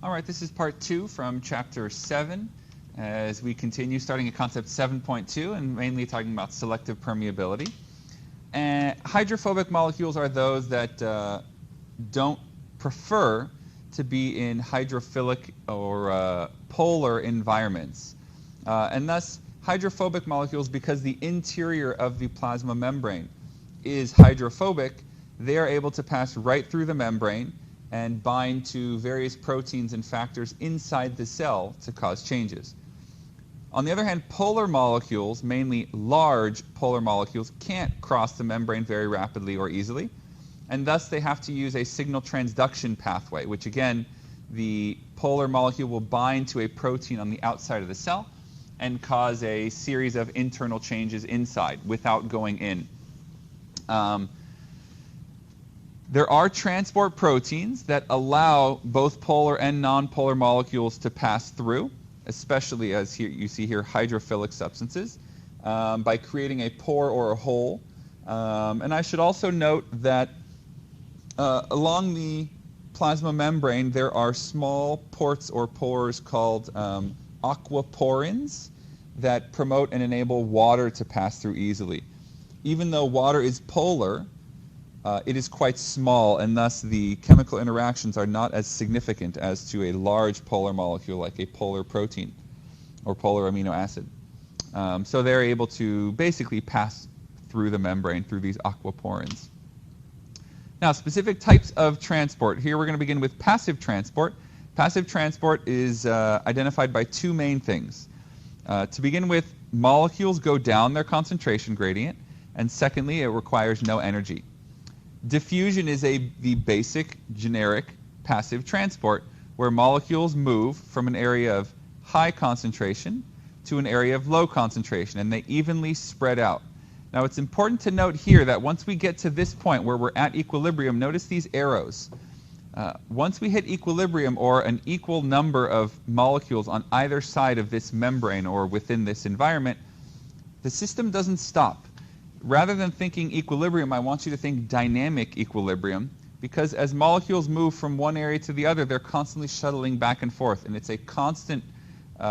All right, this is part 2 from chapter 7 as we continue starting at concept 7.2 and mainly talking about selective permeability. And hydrophobic molecules are those that don't prefer to be in hydrophilic or polar environments. And thus, hydrophobic molecules, because the interior of the plasma membrane is hydrophobic, they are able to pass right through the membrane and bind to various proteins and factors inside the cell to cause changes. On the other hand, polar molecules, mainly large polar molecules, can't cross the membrane very rapidly or easily, and thus they have to use a signal transduction pathway, which again, the polar molecule will bind to a protein on the outside of the cell and cause a series of internal changes inside without going in. There are transport proteins that allow both polar and nonpolar molecules to pass through, especially as here you see here hydrophilic substances, by creating a pore or a hole. And I should also note that along the plasma membrane there are small ports or pores called aquaporins that promote and enable water to pass through easily. Even though water is polar, it is quite small, and thus the chemical interactions are not as significant as to a large polar molecule like a polar protein or polar amino acid. So they're able to basically pass through the membrane through these aquaporins. Now, specific types of transport. Here we're going to begin with passive transport. Passive transport is identified by two main things. To begin with, molecules go down their concentration gradient, and secondly, it requires no energy. Diffusion is the basic, generic, passive transport where molecules move from an area of high concentration to an area of low concentration, and they evenly spread out. Now, it's important to note here that once we get to this point where we're at equilibrium, notice these arrows. Once we hit equilibrium, or an equal number of molecules on either side of this membrane or within this environment, the system doesn't stop. Rather than thinking equilibrium, I want you to think dynamic equilibrium, because as molecules move from one area to the other, they're constantly shuttling back and forth, and it's a constant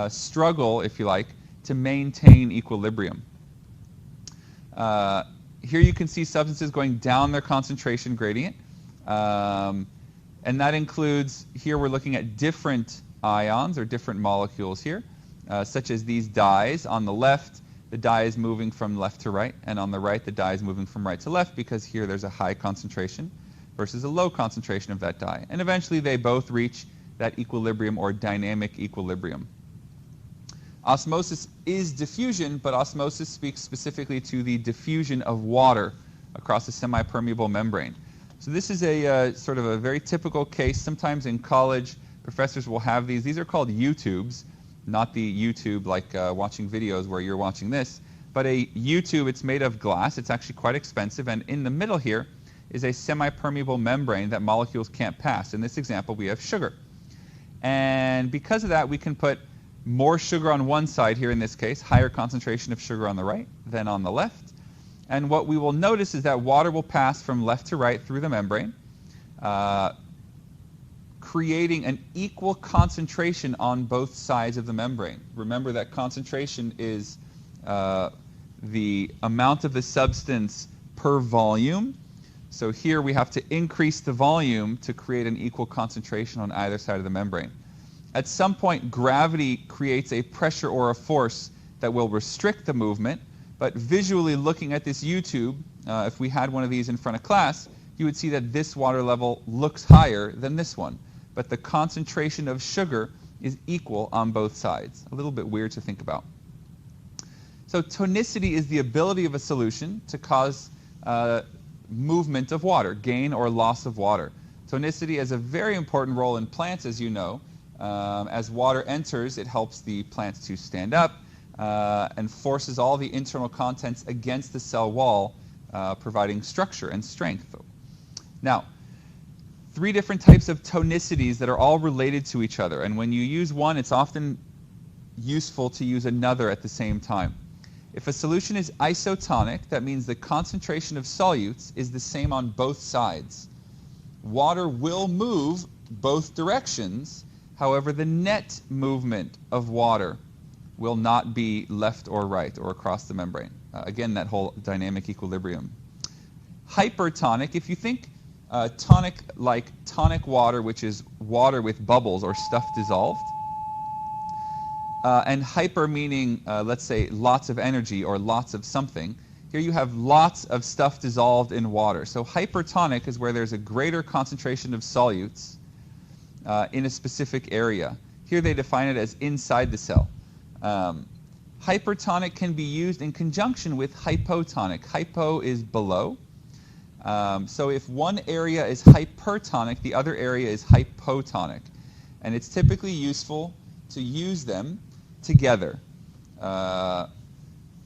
struggle, if you like, to maintain equilibrium. Here you can see substances going down their concentration gradient, and that includes, here we're looking at different ions or different molecules here, such as these dyes. On the left, the dye is moving from left to right, and on the right, the dye is moving from right to left, because here there's a high concentration versus a low concentration of that dye. And eventually, they both reach that equilibrium or dynamic equilibrium. Osmosis is diffusion, but osmosis speaks specifically to the diffusion of water across a semi-permeable membrane. So this is a sort of a very typical case. Sometimes in college, professors will have these. These are called U-tubes. Not the YouTube like watching videos where you're watching this, but a U-tube. It's made of glass. It's actually quite expensive, and in the middle here is a semi-permeable membrane that molecules can't pass. In this example, we have sugar. And because of that, we can put more sugar on one side here in this case, higher concentration of sugar on the right than on the left. And what we will notice is that water will pass from left to right through the membrane, creating an equal concentration on both sides of the membrane. Remember that concentration is the amount of the substance per volume. So here we have to increase the volume to create an equal concentration on either side of the membrane. At some point, gravity creates a pressure or a force that will restrict the movement, but visually looking at this U-tube, if we had one of these in front of class, you would see that this water level looks higher than this one. But the concentration of sugar is equal on both sides. A little bit weird to think about. So tonicity is the ability of a solution to cause movement of water, gain or loss of water. Tonicity has a very important role in plants, as you know. As water enters, it helps the plants to stand up and forces all the internal contents against the cell wall, providing structure and strength. Now, 3 different types of tonicities that are all related to each other. And when you use one, it's often useful to use another at the same time. If a solution is isotonic, that means the concentration of solutes is the same on both sides. Water will move both directions, However, the net movement of water will not be left or right or across the membrane. Again, that whole dynamic equilibrium. Hypertonic, if you think tonic like tonic water, which is water with bubbles or stuff dissolved, and hyper meaning, let's say, lots of energy or lots of something. Here you have lots of stuff dissolved in water. So hypertonic is where there's a greater concentration of solutes in a specific area. Here they define it as inside the cell. Hypertonic can be used in conjunction with hypotonic. Hypo is below. So if one area is hypertonic, the other area is hypotonic. And it's typically useful to use them together.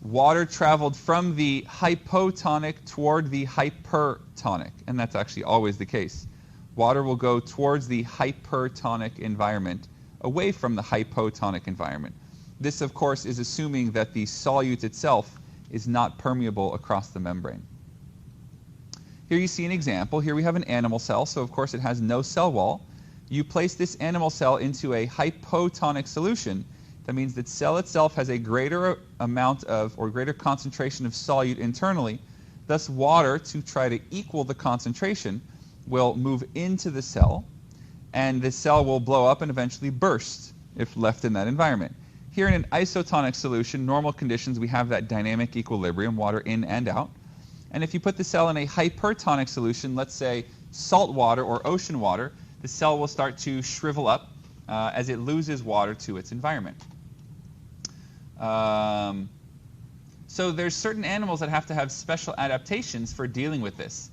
Water traveled from the hypotonic toward the hypertonic, and that's actually always the case. Water will go towards the hypertonic environment, away from the hypotonic environment. This, of course, is assuming that the solute itself is not permeable across the membrane. Here you see an example. Here we have an animal cell, so of course it has no cell wall. You place this animal cell into a hypotonic solution. That means that cell itself has a greater amount of, or greater concentration of solute internally. Thus, water, to try to equal the concentration, will move into the cell, and the cell will blow up and eventually burst if left in that environment. Here in an isotonic solution, normal conditions, we have that dynamic equilibrium, water in and out. And if you put the cell in a hypertonic solution, let's say salt water or ocean water, the cell will start to shrivel up as it loses water to its environment. So there's certain animals that have to have special adaptations for dealing with this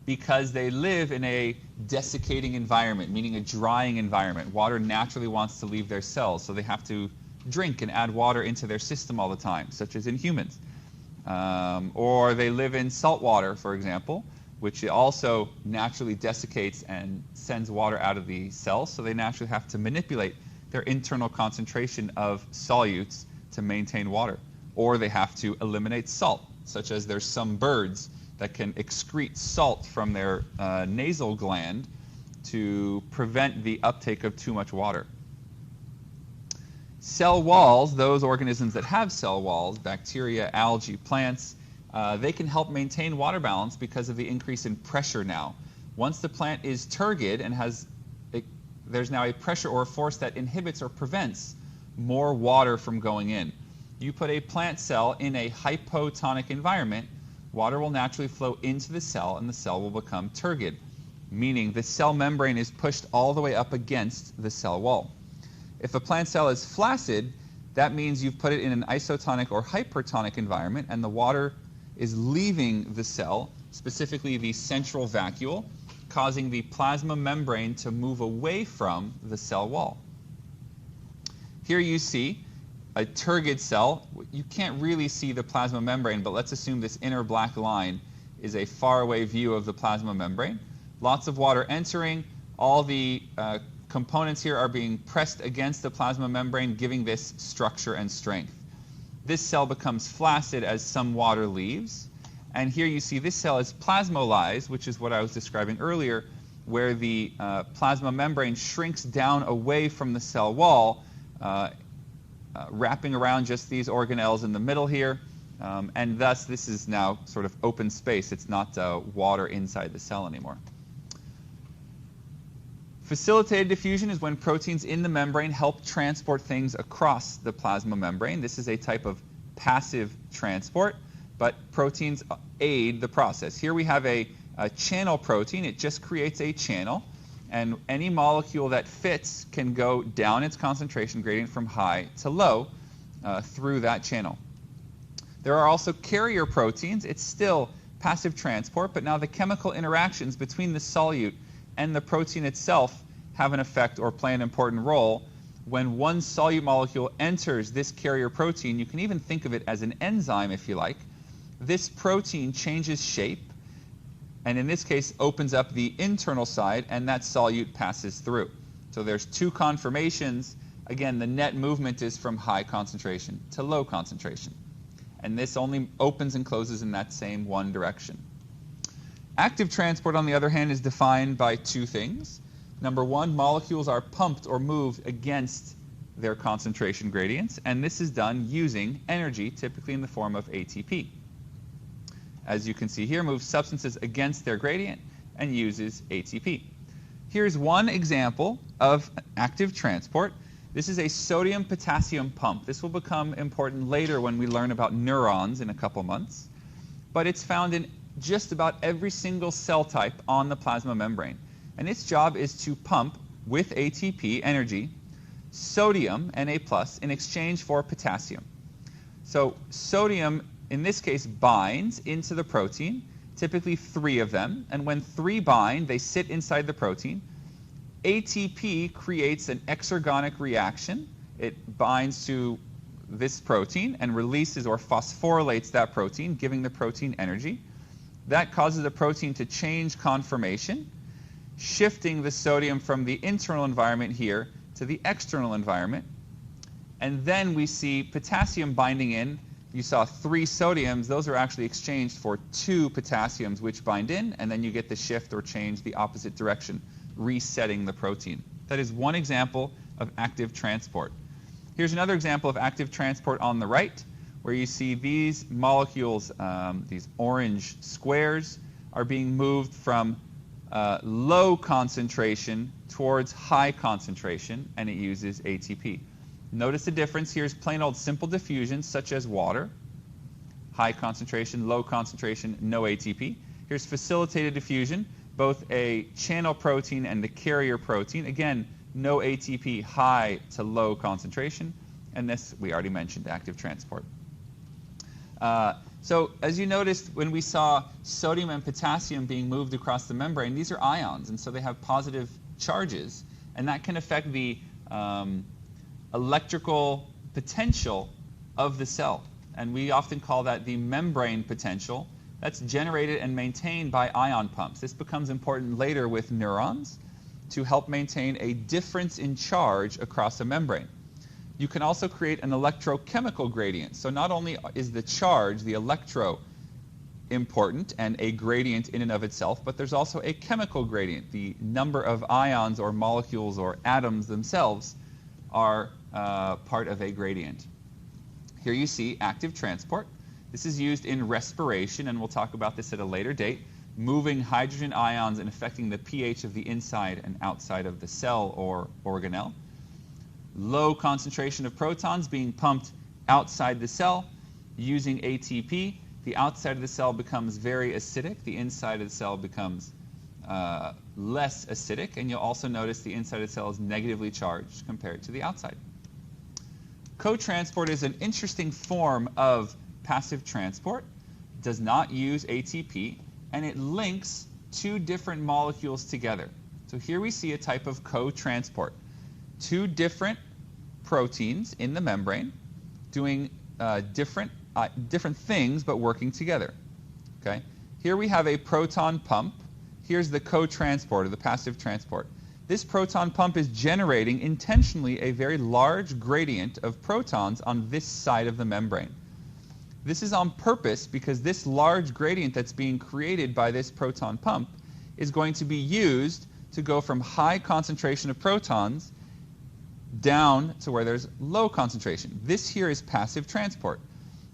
because they live in a desiccating environment, meaning a drying environment. Water naturally wants to leave their cells, so they have to drink and add water into their system all the time, such as in humans. Or they live in salt water, for example, which also naturally desiccates and sends water out of the cells, so they naturally have to manipulate their internal concentration of solutes to maintain water. Or they have to eliminate salt, such as there's some birds that can excrete salt from their nasal gland to prevent the uptake of too much water. Cell walls, those organisms that have cell walls, bacteria, algae, plants, they can help maintain water balance because of the increase in pressure now. Once the plant is turgid and there's now a pressure or a force that inhibits or prevents more water from going in. You put a plant cell in a hypotonic environment, water will naturally flow into the cell and the cell will become turgid, meaning the cell membrane is pushed all the way up against the cell wall. If a plant cell is flaccid, that means you've put it in an isotonic or hypertonic environment and the water is leaving the cell, specifically the central vacuole, causing the plasma membrane to move away from the cell wall. Here you see a turgid cell. You can't really see the plasma membrane, but let's assume this inner black line is a faraway view of the plasma membrane. Lots of water entering. All the components here are being pressed against the plasma membrane, giving this structure and strength. This cell becomes flaccid as some water leaves. And here you see this cell is plasmolyzed, which is what I was describing earlier, where the plasma membrane shrinks down away from the cell wall, wrapping around just these organelles in the middle here. And thus, this is now sort of open space. It's not water inside the cell anymore. Facilitated diffusion is when proteins in the membrane help transport things across the plasma membrane. This is a type of passive transport, but proteins aid the process. Here we have a channel protein. It just creates a channel, and any molecule that fits can go down its concentration gradient from high to low through that channel. There are also carrier proteins. It's still passive transport, but now the chemical interactions between the solute and the protein itself have an effect or play an important role. When one solute molecule enters this carrier protein, you can even think of it as an enzyme if you like. This protein changes shape, and in this case opens up the internal side, and that solute passes through. So there's two conformations. Again, the net movement is from high concentration to low concentration. And this only opens and closes in that same one direction. Active transport, on the other hand, is defined by two things. Number one, molecules are pumped or moved against their concentration gradients, and this is done using energy, typically in the form of ATP. As you can see here, moves substances against their gradient and uses ATP. Here's one example of active transport. This is a sodium-potassium pump. This will become important later when we learn about neurons in a couple months. But it's found in just about every single cell type on the plasma membrane. And its job is to pump, with ATP, energy, sodium, Na+, in exchange for potassium. So sodium, in this case, binds into the protein, typically 3 of them. And when 3 bind, they sit inside the protein. ATP creates an exergonic reaction. It binds to this protein and releases or phosphorylates that protein, giving the protein energy. That causes the protein to change conformation, shifting the sodium from the internal environment here to the external environment. And then we see potassium binding in. You saw 3 sodiums. Those are actually exchanged for 2 potassiums, which bind in, and then you get the shift or change the opposite direction, resetting the protein. That is one example of active transport. Here's another example of active transport on the right, where you see these molecules, these orange squares, are being moved from low concentration towards high concentration, and it uses ATP. Notice the difference. Here's plain old simple diffusion, such as water. High concentration, low concentration, no ATP. Here's facilitated diffusion, both a channel protein and the carrier protein. Again, no ATP, high to low concentration. And this, we already mentioned, active transport. So as you noticed when we saw sodium and potassium being moved across the membrane, these are ions, and so they have positive charges. And that can affect the electrical potential of the cell. And we often call that the membrane potential. That's generated and maintained by ion pumps. This becomes important later with neurons to help maintain a difference in charge across a membrane. You can also create an electrochemical gradient. So not only is the charge, the electro, important and a gradient in and of itself, but there's also a chemical gradient. The number of ions or molecules or atoms themselves are part of a gradient. Here you see active transport. This is used in respiration, and we'll talk about this at a later date, moving hydrogen ions and affecting the pH of the inside and outside of the cell or organelle. Low concentration of protons being pumped outside the cell using ATP. The outside of the cell becomes very acidic. The inside of the cell becomes less acidic, and you'll also notice the inside of the cell is negatively charged compared to the outside. Cotransport is an interesting form of passive transport, does not use ATP, and it links 2 different molecules together. So here we see a type of cotransport. 2 different proteins in the membrane doing different things but working together. Okay? Here we have a proton pump. Here's the cotransporter, the passive transport. This proton pump is generating intentionally a very large gradient of protons on this side of the membrane. This is on purpose because this large gradient that's being created by this proton pump is going to be used to go from high concentration of protons down to where there's low concentration. This here is passive transport.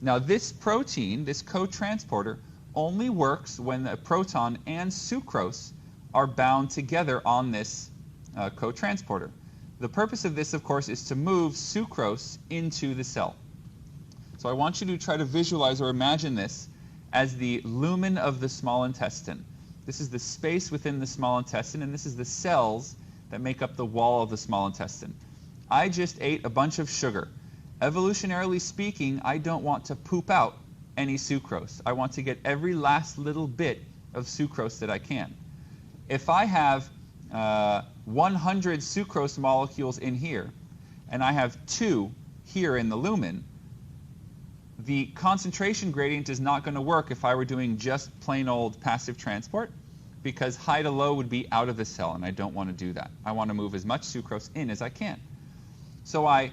Now this protein, this cotransporter, only works when the proton and sucrose are bound together on this cotransporter. The purpose of this, of course, is to move sucrose into the cell. So I want you to try to visualize or imagine this as the lumen of the small intestine. This is the space within the small intestine, and this is the cells that make up the wall of the small intestine. I just ate a bunch of sugar. Evolutionarily speaking, I don't want to poop out any sucrose. I want to get every last little bit of sucrose that I can. If I have 100 sucrose molecules in here, and I have 2 here in the lumen, the concentration gradient is not going to work if I were doing just plain old passive transport, because high to low would be out of the cell, and I don't want to do that. I want to move as much sucrose in as I can. So I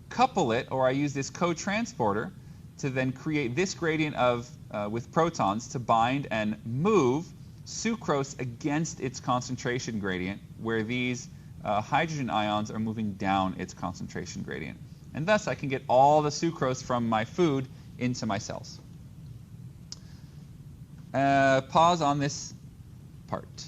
couple it, or I use this cotransporter to then create this gradient of with protons to bind and move sucrose against its concentration gradient, where these hydrogen ions are moving down its concentration gradient. And thus I can get all the sucrose from my food into my cells. Pause on this part.